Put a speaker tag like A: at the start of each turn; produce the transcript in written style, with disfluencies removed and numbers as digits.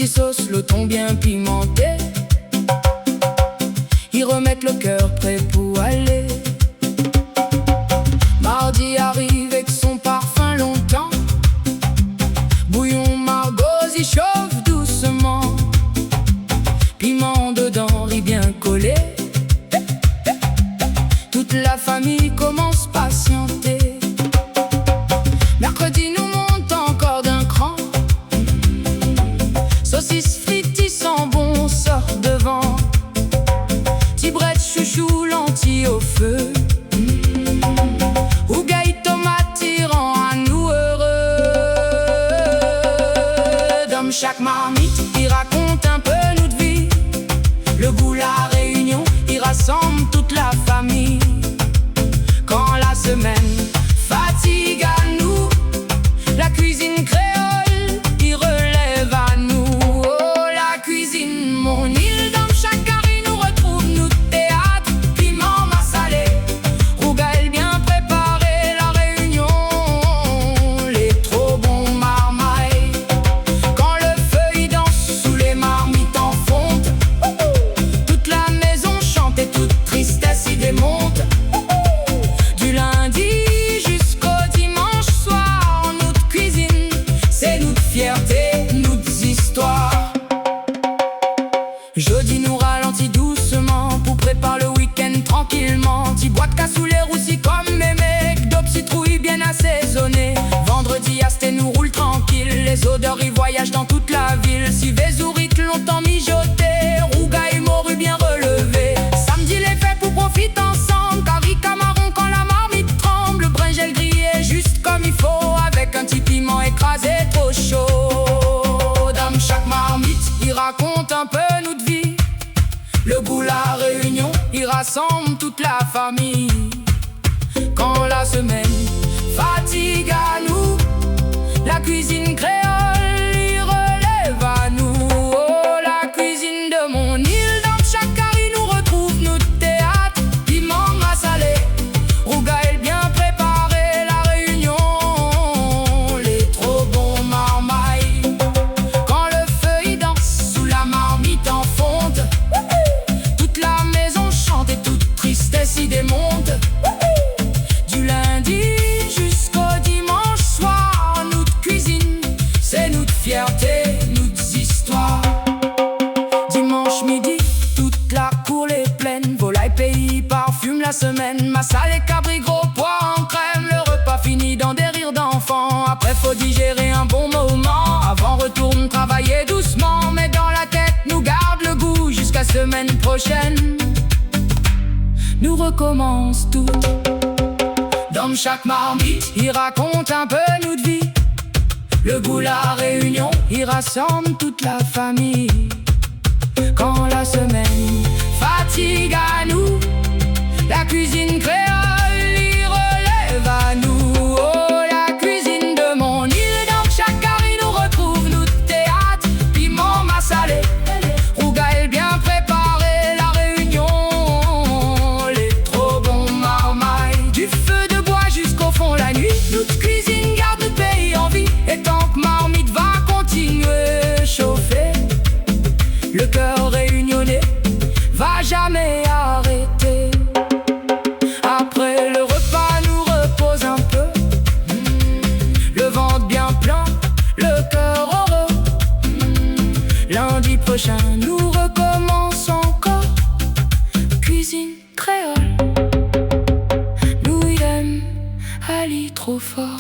A: Petit sauce, le thon bien pimenté. Ils remettent le cœur prêt pour aller. Mardi arrive avec son parfum longtemps. Bouillon margot, y chauffe doucement. Piment dedans, riz bien collé. Toute la famille commence à patienter. Mercredi nous monte encore d'un cran. Saucisses frites, ils sont bons, sort devant. Tibrette, chouchou, lentilles au feu. Ougaï, tomate, ils rend à nous heureux. Dans chaque marmite, il raconte un peu notre vie. Le goût, la réunion, il rassemble toute la famille. Quand la semaine fatigue à nous, la cuisine créole, il relève à nous. Oh, la cuisine, mon île, dans chaque carré nous retrouve nous théâtre. Piment massalé, rougail bien préparé, la réunion, les trop bons marmailles. Quand le feu y danse sous les marmites en fonte, toute la maison chante et toute tristesse y démonte. Du lundi jusqu'au dimanche soir, notre cuisine, c'est notre fierté, notre histoire. Jeudi nous ralentit doucement pour préparer le week-end tranquillement. Petit bois de cassoulet roussi comme mes mecs, dope citrouille bien assaisonné. Vendredi asté nous roule tranquille, les odeurs y voyagent dans toute la ville. Si vézourite longtemps mijoté, rougail morue bien relevé. Samedi les fêtes pour profiter ensemble, carry camaron quand la marmite tremble. Brinjel grillé juste comme il faut, avec un petit piment écrasé trop chaud. Dans chaque marmite, il raconte un peu notre vie. Le goût, la réunion, il rassemble toute la famille. Quand la semaine fatigue à nous, la cuisine créole, il relève à nous. Oh, la cuisine de mon île, dans chaque carré nous retrouve notre théâtre. Piment massalé, rougail bien préparé, la réunion, les trop bons marmailles. Quand le feu y danse sous la marmite en fonte, toute la maison chante et toute tristesse y démonte. Du lundi jusqu'au dimanche soir, notre cuisine, c'est notre fierté, notre histoire. Dimanche midi, toute la cour est pleine. Volaille pays parfume la semaine. Massal et cabri, gros pois en crème. Le repas fini dans des rires d'enfants. Après faut digérer un bon moment. Avant retourne travailler doucement. Mais dans la tête nous garde le goût. Jusqu'à semaine prochaine, nous recommence tout. Dans chaque marmite, il raconte un peu notre vie. Le goût, la réunion, il rassemble toute la famille. Quand la semaine fatigue à nous, la cuisine créole, il relève à nous. Oh, la cuisine de mon île, dans chaque carré nous retrouve notre théâtre. Piment massalé, rougail bien préparé, la réunion, les trop bons marmailles. Du feu de bois jusqu'au fond la nuit, notre cuisine garde notre pays en vie. Et tant que marmite va continuer chauffer, le cœur réunionnais va jamais arrêter. Après le repas nous repose un peu, le ventre bien plein, le cœur heureux. Lundi prochain nous recommençons encore. Cuisine créole, nous y aime, Ali trop fort.